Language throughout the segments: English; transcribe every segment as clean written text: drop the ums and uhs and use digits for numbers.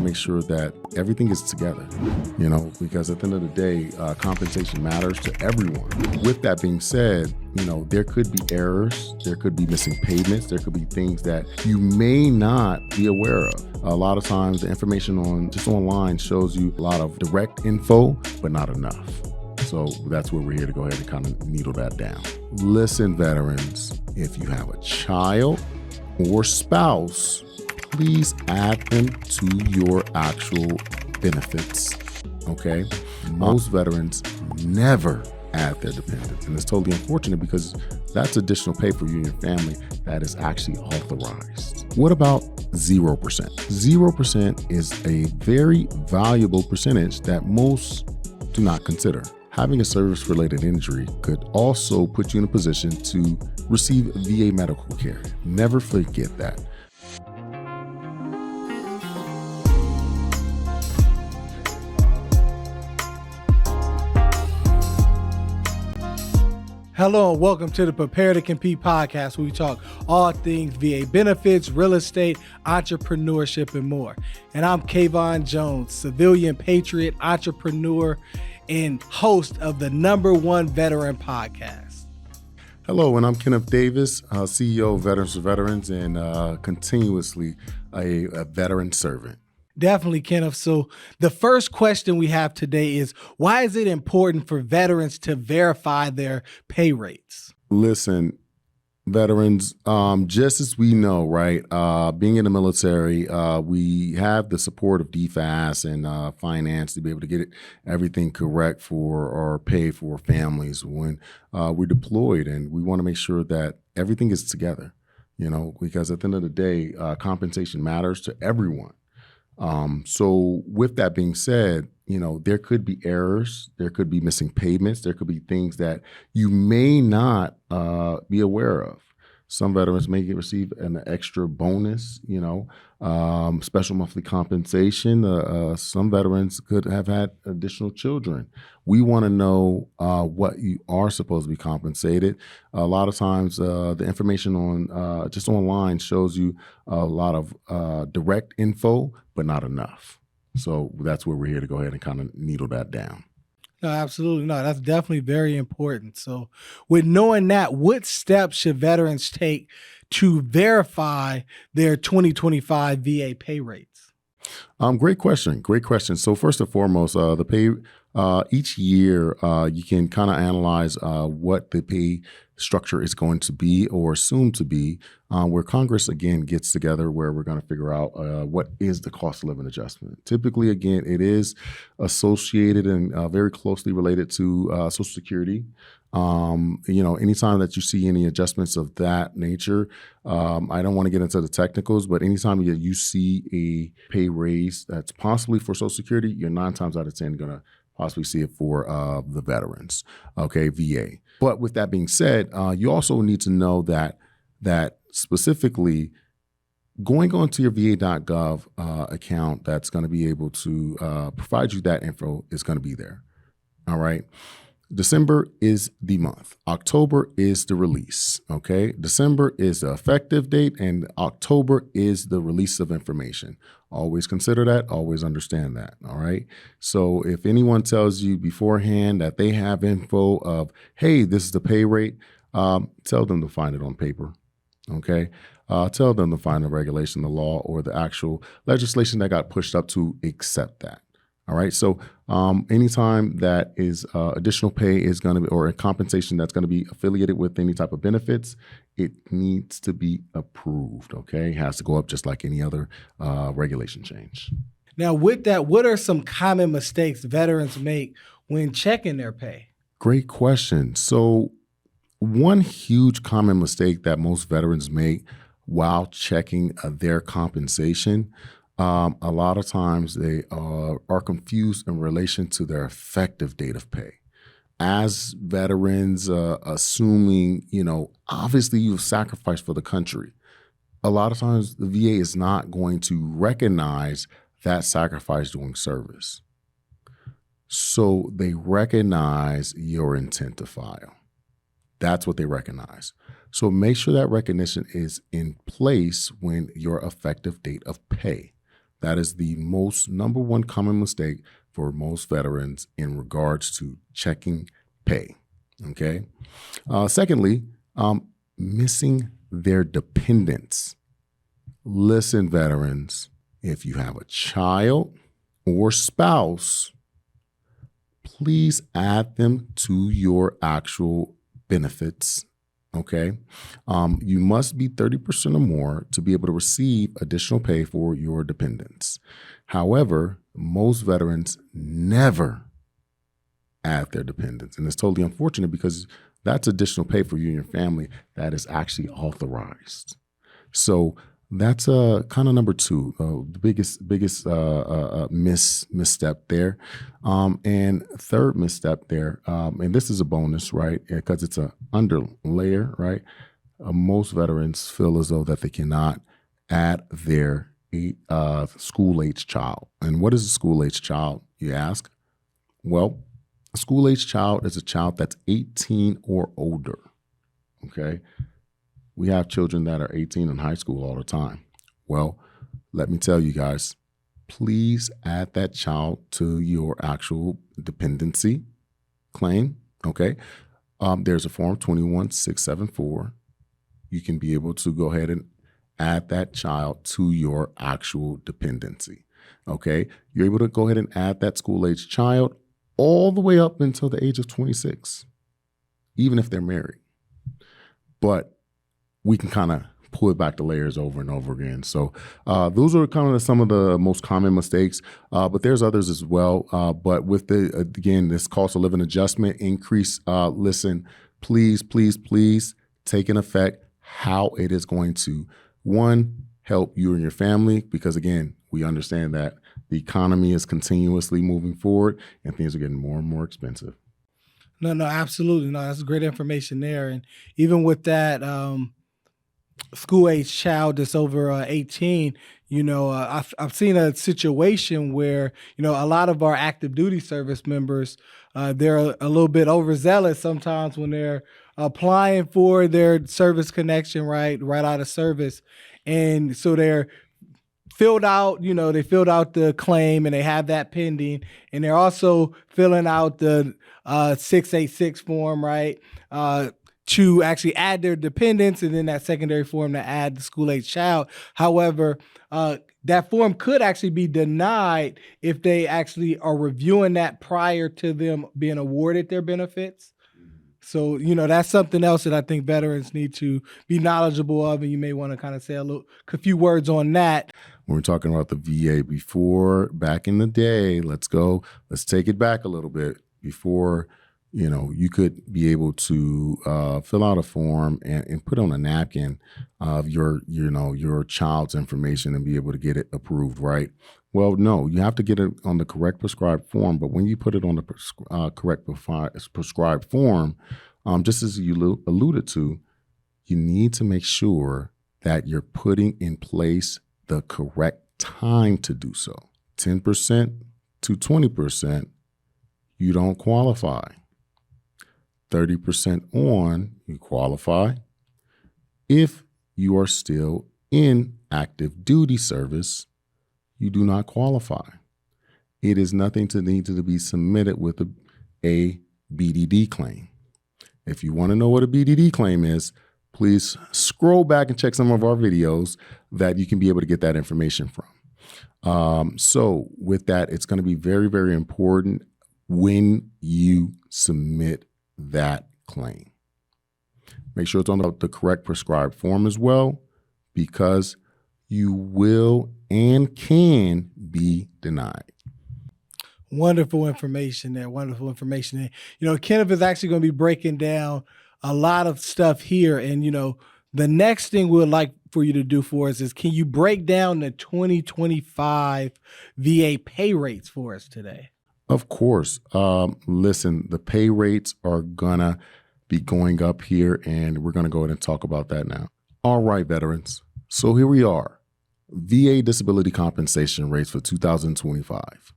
to make sure that everything is together, because at the end of the day, compensation matters to everyone. With that being said, there could be errors, there could be missing payments, there could be things that you may not be aware of. A lot of times the information online shows you a lot of direct info, but not enough. So that's where we're here to go ahead and kind of needle that down. Listen, veterans, if you have a child or spouse, please add them to your actual benefits, okay? Most veterans never add their dependents, and it's totally unfortunate because that's additional pay for you and your family that is actually authorized. What about 0%? 0% is a very valuable percentage that most do not consider. Having a service-related injury could also put you in a position to receive VA medical care. Never forget that. Hello and welcome to the Prepare to Compete podcast, where we talk all things VA benefits, real estate, entrepreneurship, and more. And I'm Kayvon Jones, civilian patriot, entrepreneur, and host of the #1 veteran podcast. Hello, and I'm Kenneth Davis, CEO of Veterans for Veterans, and continuously a veteran servant. Definitely, Kenneth. So the first question we have today is, why is it important for veterans to verify their pay rates? Listen, veterans, just as we know, right, being in the military, we have the support of DFAS and finance to be able to get everything correct for our pay for families when we're deployed. And we want to make sure that everything is together, because at the end of the day, compensation matters to everyone. So with that being said, there could be errors, there could be missing payments, there could be things that you may not be aware of. Some veterans may receive an extra bonus, special monthly compensation. Some veterans could have had additional children. We want to know what you are supposed to be compensated. A lot of times the information on just online shows you a lot of direct info, but not enough. So that's where we're here to go ahead and kind of needle that down. No, absolutely. No, that's definitely very important. So with knowing that, what steps should veterans take to verify their 2025 VA pay rates? Great question. Great question. So first and foremost, the pay each year, you can kind of analyze what the pay structure is going to be or assumed to be, where Congress, again, gets together where we're going to figure out what is the cost of living adjustment. Typically, again, it is associated and very closely related to Social Security. Anytime that you see any adjustments of that nature, I don't want to get into the technicals, but anytime you see a pay raise that's possibly for Social Security, you're 9 times out of 10 going to possibly see it for the veterans, okay, VA. But with that being said, you also need to know that specifically going onto your VA.gov account that's going to be able to provide you that info is going to be there, all right? December is the month. October is the release, okay? December is the effective date, and October is the release of information. Always consider that, always understand that, all right? So if anyone tells you beforehand that they have info of, hey, this is the pay rate, tell them to find it on paper, okay? Tell them to find the regulation, the law, or the actual legislation that got pushed up to accept that. All right. So anytime that is additional pay is going to be, or a compensation that's going to be affiliated with any type of benefits, it needs to be approved. OK, it has to go up just like any other regulation change. Now, with that, what are some common mistakes veterans make when checking their pay? Great question. So one huge common mistake that most veterans make while checking their compensation, a lot of times they are confused in relation to their effective date of pay. As veterans, assuming, obviously you've sacrificed for the country. A lot of times the VA is not going to recognize that sacrifice during service. So they recognize your intent to file. That's what they recognize. So make sure that recognition is in place when your effective date of pay. That is the number one common mistake for most veterans in regards to checking pay. Okay. Secondly, missing their dependents. Listen, veterans, if you have a child or spouse, please add them to your actual benefits. Okay. You must be 30% or more to be able to receive additional pay for your dependents. However, most veterans never add their dependents. And it's totally unfortunate because that's additional pay for you and your family that is actually authorized. So that's kind of number two, the biggest misstep there. And third misstep there, and this is a bonus, right? Because it's an underlayer, right? Most veterans feel as though that they cannot add their school-age child. And what is a school-age child, you ask? Well, a school-age child is a child that's 18 or older, okay? We have children that are 18 in high school all the time. Well, let me tell you guys, please add that child to your actual dependency claim, okay? There's a form 21674. You can be able to go ahead and add that child to your actual dependency, okay? You're able to go ahead and add that school-age child all the way up until the age of 26, even if they're married. But we can kind of pull back the layers over and over again. So those are kind of some of the most common mistakes, but there's others as well. But with again, this cost of living adjustment increase, listen, please take in effect how it is going to, one, help you and your family, because again, we understand that the economy is continuously moving forward and things are getting more and more expensive. No, absolutely. No, that's great information there. And even with that school-age child that's over 18, I've seen a situation where, a lot of our active duty service members, they're a little bit overzealous sometimes when they're applying for their service connection right out of service. And so they're filled out the claim and they have that pending. And they're also filling out the 686 form, right? To actually add their dependents, and then that secondary form to add the school-age child. However, that form could actually be denied if they actually are reviewing that prior to them being awarded their benefits. So, that's something else that I think veterans need to be knowledgeable of, and you may want to kind of say a few words on that. When we're talking about the VA back in the day, let's take it back a little bit. Before, you could be able to fill out a form and put on a napkin of your child's information and be able to get it approved, right? Well, no, you have to get it on the correct prescribed form. But when you put it on the correct prescribed form, just as you alluded to, you need to make sure that you're putting in place the correct time to do so. 10% to 20%, you don't qualify. 30% on, you qualify. If you are still in active duty service, you do not qualify. It is nothing to need to be submitted with a BDD claim. If you want to know what a BDD claim is, please scroll back and check some of our videos that you can be able to get that information from. So with that, it's going to be very, very important when you submit that claim. Make sure it's on the correct prescribed form as well, because you will and can be denied. Wonderful information there. Kenneth is actually going to be breaking down a lot of stuff here. And, the next thing we would like for you to do for us is, can you break down the 2025 VA pay rates for us today? Of course. Listen, the pay rates are going to be going up here, and we're going to go ahead and talk about that now. All right, veterans. So here we are. VA disability compensation rates for 2025.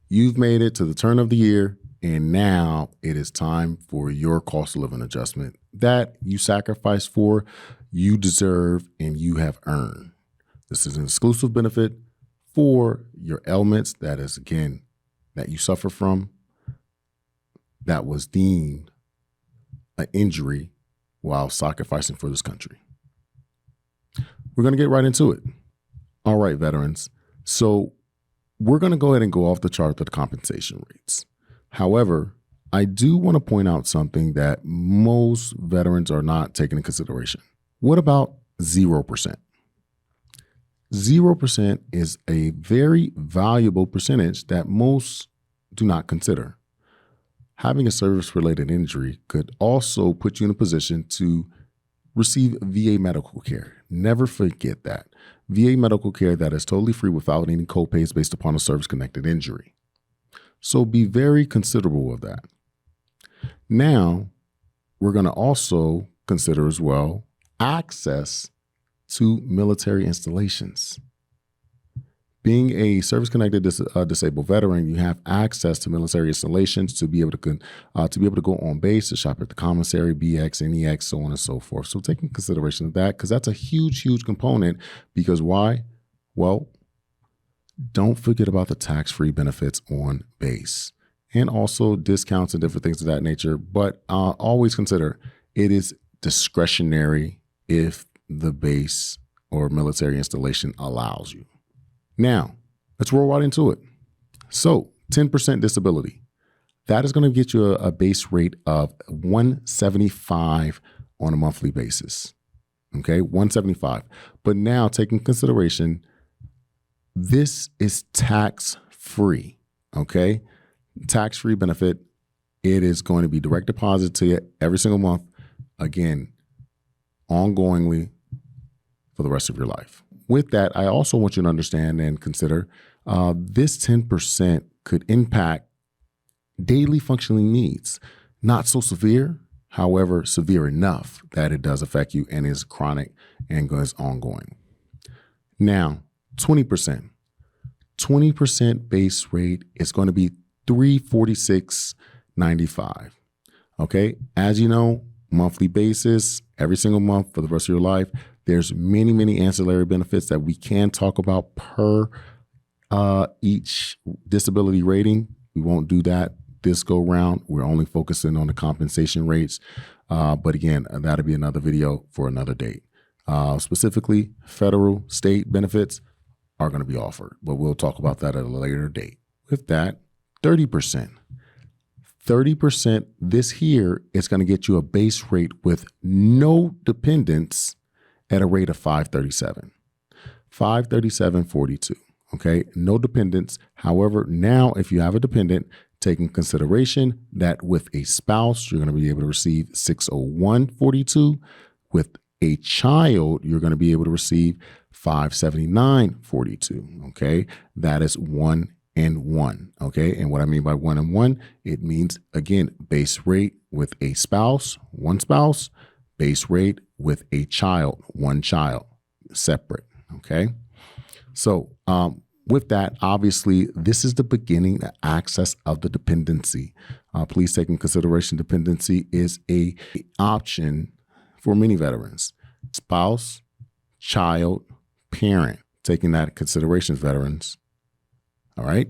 You've made it to the turn of the year, and now it is time for your cost of living adjustment that you sacrificed for, you deserve, and you have earned. This is an exclusive benefit for your ailments that is, again, that you suffer from, that was deemed an injury while sacrificing for this country. We're going to get right into it. All right, veterans. So we're going to go ahead and go off the chart of the compensation rates. However, I do want to point out something that most veterans are not taking into consideration. What about 0%? 0% is a very valuable percentage that most do not consider. Having a service-related injury could also put you in a position to receive VA medical care. Never forget that. VA medical care that is totally free without any co-pays based upon a service-connected injury. So be very considerable of that. Now, we're going to also consider as well access to military installations. Being a service-connected disabled veteran, you have access to military installations to be able to go on base, to shop at the commissary, BX, NEX, so on and so forth. So take in consideration of that, because that's a huge, huge component. Because why? Well, don't forget about the tax-free benefits on base and also discounts and different things of that nature. But always consider it is discretionary if the base or military installation allows you. Now, let's roll right into it. So 10% disability. That is going to get you a base rate of $175 on a monthly basis. Okay, $175. But now take in consideration, this is tax-free. Okay, tax-free benefit. It is going to be direct deposit to you every single month. Again, ongoingly for the rest of your life. With that, I also want you to understand and consider this 10% could impact daily functioning needs. Not so severe, however, severe enough that it does affect you and is chronic and is ongoing. Now, 20%. 20% base rate is going to be $346.95. Okay, as you know, monthly basis, every single month for the rest of your life. There's many, many ancillary benefits that we can talk about per each disability rating. We won't do that this go round. We're only focusing on the compensation rates. But again, that'll be another video for another date. Specifically, federal, state benefits are going to be offered, but we'll talk about that at a later date. With that, 30%. 30%, this here is going to get you a base rate with no dependents at a rate of $537.42. Okay, no dependents. However, now if you have a dependent, take in consideration that with a spouse, you're going to be able to receive $601.42. With a child, you're going to be able to receive $579.42. Okay, that is 1 and 1. Okay, and what I mean by 1 and 1, it means, again, base rate with a spouse, one spouse, base rate with a child, one child, separate. Okay. So with that, obviously, this is the beginning, the access of the dependency. Please take in consideration dependency is a option for many veterans. Spouse, child, parent. Taking that into consideration, veterans. All right.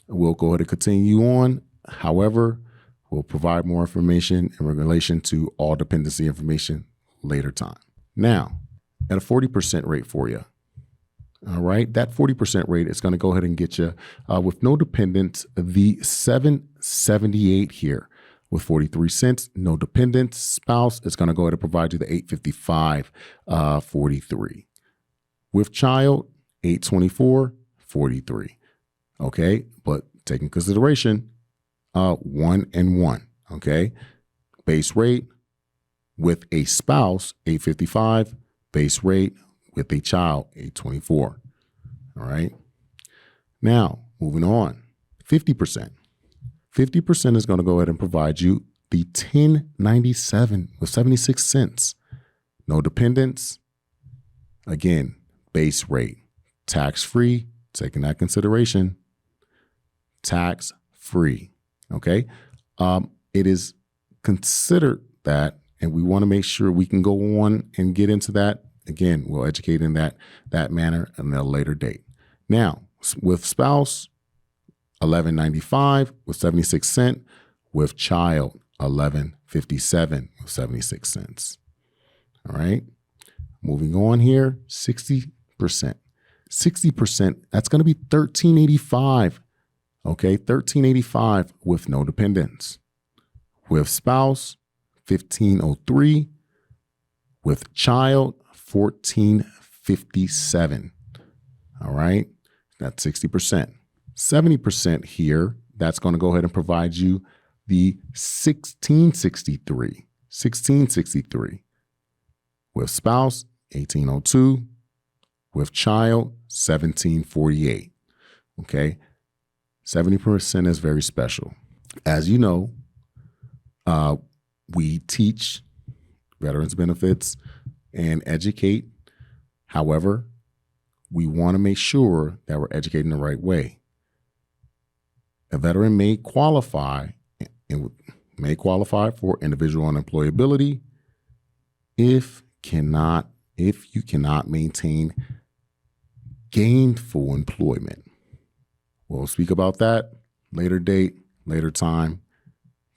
We'll go ahead and continue on. However, we'll provide more information in relation to all dependency information later time. Now, at a 40% rate for you. All right. That 40% rate is going to go ahead and get you with no dependents, the $778 here with 43 cents. No dependents. Spouse is going to go ahead and provide you the $855.43. With child, $824.43. Okay. But take in consideration, 1 and 1. Okay. Base rate with a spouse, $855. Base rate with a child, $824. All right. Now, moving on, 50%. 50% is going to go ahead and provide you the $1097 with 76 cents. No dependents. Again, base rate, tax-free, taking that consideration, tax-free. Okay. It is considered that, and we want to make sure we can go on and get into that. Again, we'll educate in that manner in a later date. Now, With spouse, $11.95 with 76 cents. With child, $11.57 with 76 cents. All right. Moving on here, 60%. 60%, that's going to be $13.85. Okay, $13.85 with no dependents. With spouse, $15.03. With child, $14.57. All right, that's 60%. 70% here, that's going to go ahead and provide you the $16.63. With spouse, $18.02. With child, $17.48. Okay, 70% is very special. As you know, we teach veterans benefits and educate. However, we want to make sure that we're educating the right way. A veteran may qualify for individual unemployability if you cannot maintain gainful employment. We'll speak about that later date, later time.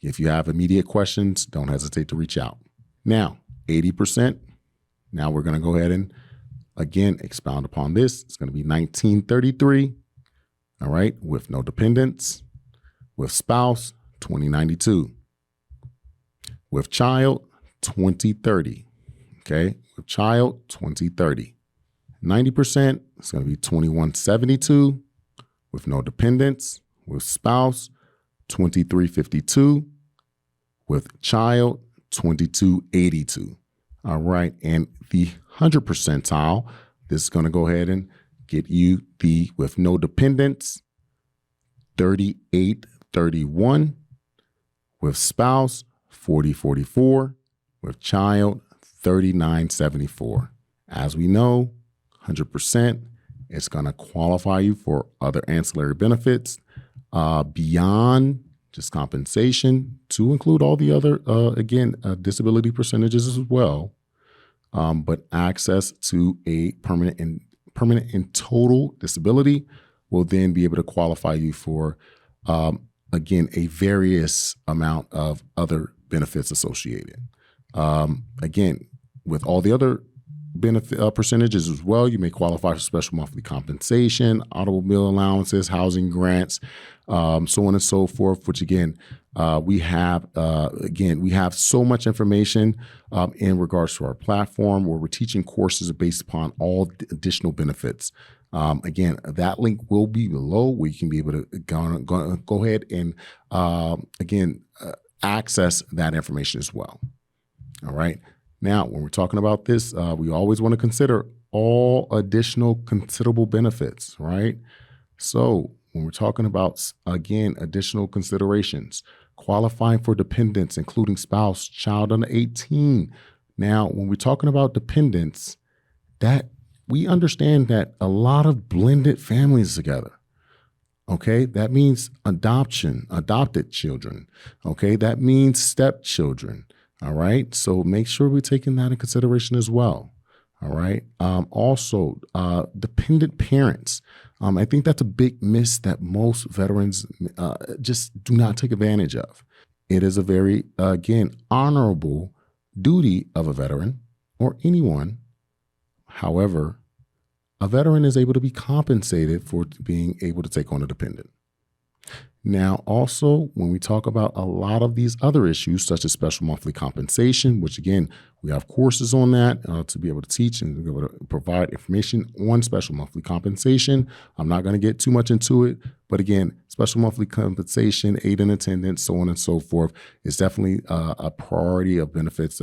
If you have immediate questions, don't hesitate to reach out. Now, 80%. Now we're going to go ahead and again expound upon this. It's going to be $19.33. All right, with no dependents. With spouse, $20.92. With child, $20.30. Okay, with child, $20.30. 90%, it's going to be $21.72. With no dependents. With spouse, $23.52. With child, $22.82. All right, and the 100 percentile, this is going to go ahead and get you the with no dependents, $38.31. With spouse, $40.44. With child, $39.74. As we know, 100%, it's going to qualify you for other ancillary benefits beyond just compensation, to include all the other, disability percentages as well, but access to a permanent and total disability will then be able to qualify you for, a various amount of other benefits associated. With all the other benefit percentages as well, you may qualify for special monthly compensation, automobile allowances, housing grants, so on and so forth, which we have so much information in regards to our platform where we're teaching courses based upon all additional benefits. That link will be below where you can be able to go ahead and access that information as well. All right. Now, when we're talking about this, we always want to consider all additional considerable benefits, right? So when we're talking about, additional considerations, qualifying for dependents, including spouse, child under 18. Now, when we're talking about dependents, that we understand that a lot of blended families together. Okay, that means adopted children. Okay, that means stepchildren. All right, so make sure we're taking that in consideration as well. All right, also dependent parents. I think that's a big miss that most veterans just do not take advantage of. It is a very, honorable duty of a veteran or anyone. However, a veteran is able to be compensated for being able to take on a dependent. Now, also, when we talk about a lot of these other issues, such as special monthly compensation, which again, we have courses on that to be able to teach and be able to provide information on special monthly compensation. I'm not going to get too much into it, but again, special monthly compensation, aid in attendance, so on and so forth, is definitely a priority of benefits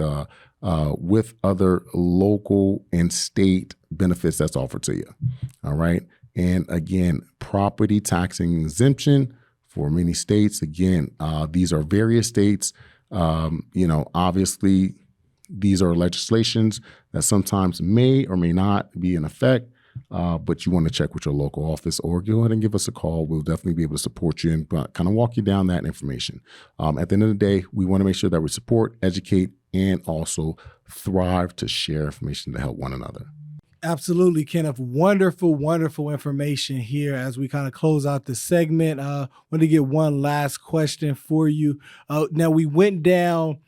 with other local and state benefits that's offered to you. All right. And again, property taxing exemption for many states. Again, these are various states. Obviously, these are legislations that sometimes may or may not be in effect, but you want to check with your local office or go ahead and give us a call. We'll definitely be able to support you and kind of walk you down that information. At the end of the day, we want to make sure that we support, educate, and also thrive to share information to help one another. Absolutely, Kenneth. Wonderful, wonderful information here as we kind of close out the segment. Want to get one last question for you. Now, we went down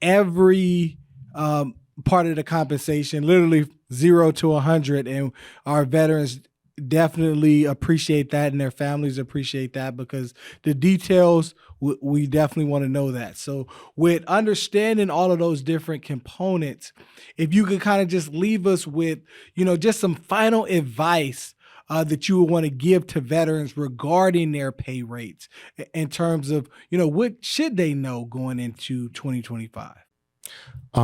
every part of the compensation, literally 0 to 100, and our veterans definitely appreciate that, and their families appreciate that, because the details, we definitely want to know that. So with understanding all of those different components, if you could kind of just leave us with, just some final advice that you would want to give to veterans regarding their pay rates in terms of, what should they know going into 2025?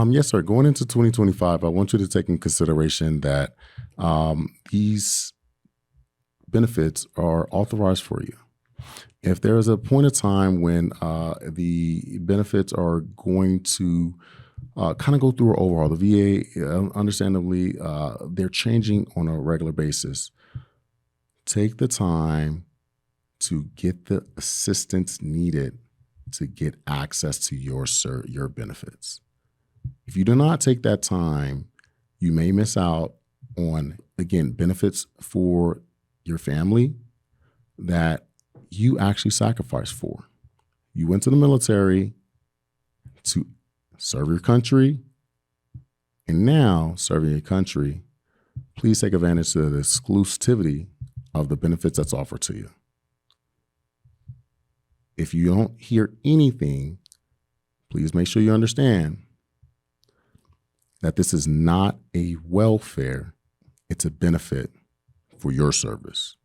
Yes, sir. Going into 2025, I want you to take in consideration that these benefits are authorized for you. If there is a point of time when the benefits are going to kind of go through overall, the VA, understandably, they're changing on a regular basis. Take the time to get the assistance needed to get access to your benefits. If you do not take that time, you may miss out on, again, benefits for your family that you actually sacrificed for. You went to the military to serve your country, and now serving your country, please take advantage of the exclusivity of the benefits that's offered to you. If you don't hear anything, please make sure you understand that this is not a welfare, it's a benefit for your service.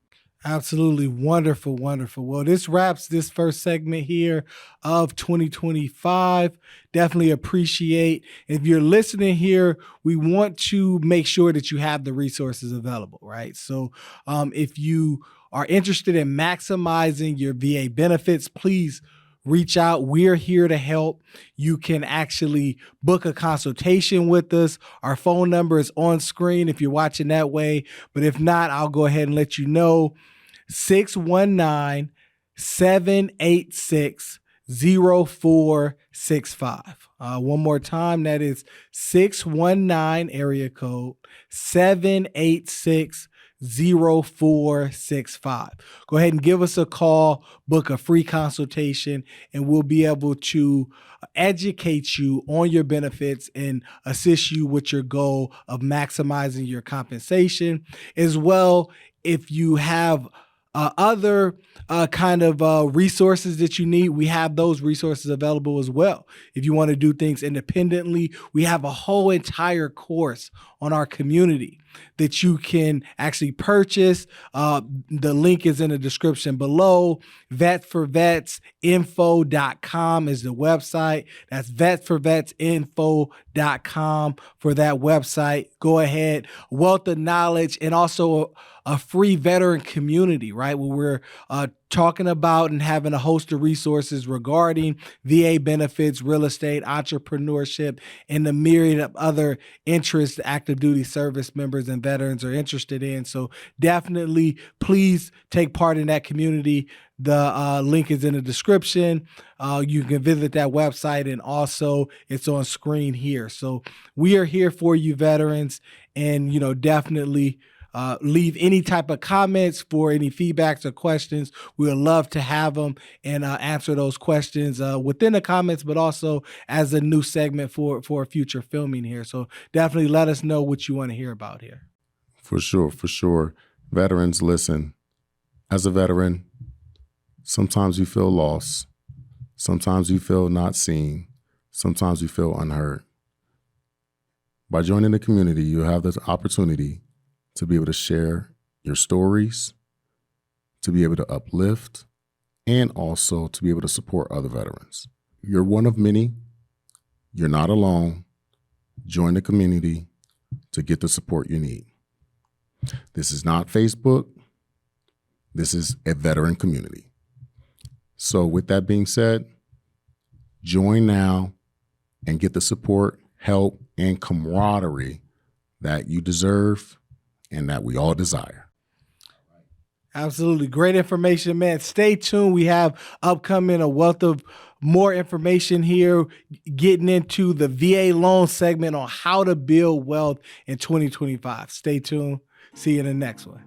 Absolutely wonderful, wonderful. Well, this wraps this first segment here of 2025. Definitely appreciate. If you're listening here, we want to make sure that you have the resources available, right? So if you are interested in maximizing your VA benefits, please reach out. We're here to help. You can actually book a consultation with us. Our phone number is on screen if you're watching that way. But if not, I'll go ahead and let you know. 619-786-0465. One more time, that is 619 area code 786-0465. Go ahead and give us a call, book a free consultation, and we'll be able to educate you on your benefits and assist you with your goal of maximizing your compensation. As well, if you have other kind of resources that you need, we have those resources available as well. If you want to do things independently, we have a whole entire course on our community that you can actually purchase. The link is in the description below. Vetsforvetsinfo.com is the website. That's vetsforvetsinfo.com for that website. Go ahead, wealth of knowledge, and also a free veteran community, right? Where we're talking about and having a host of resources regarding VA benefits, real estate, entrepreneurship, and the myriad of other interests active duty service members and veterans are interested in. So definitely, please take part in that community. The link is in the description. You can visit that website, and also it's on screen here. So we are here for you, veterans, and definitely leave any type of comments for any feedbacks or questions. We would love to have them and answer those questions within the comments, but also as a new segment for future filming here. So definitely let us know what you want to hear about here. For sure, for sure. Veterans, listen. As a veteran, sometimes you feel lost. Sometimes you feel not seen. Sometimes you feel unheard. By joining the community, you have this opportunity to be able to share your stories, to be able to uplift, and also to be able to support other veterans. You're one of many. You're not alone. Join the community to get the support you need. This is not Facebook. This is a veteran community. So with that being said, join now and get the support, help, and camaraderie that you deserve and that we all desire. Absolutely. Great information, man. Stay tuned. We have upcoming a wealth of more information here, getting into the VA loan segment on how to build wealth in 2025. Stay tuned. See you in the next one.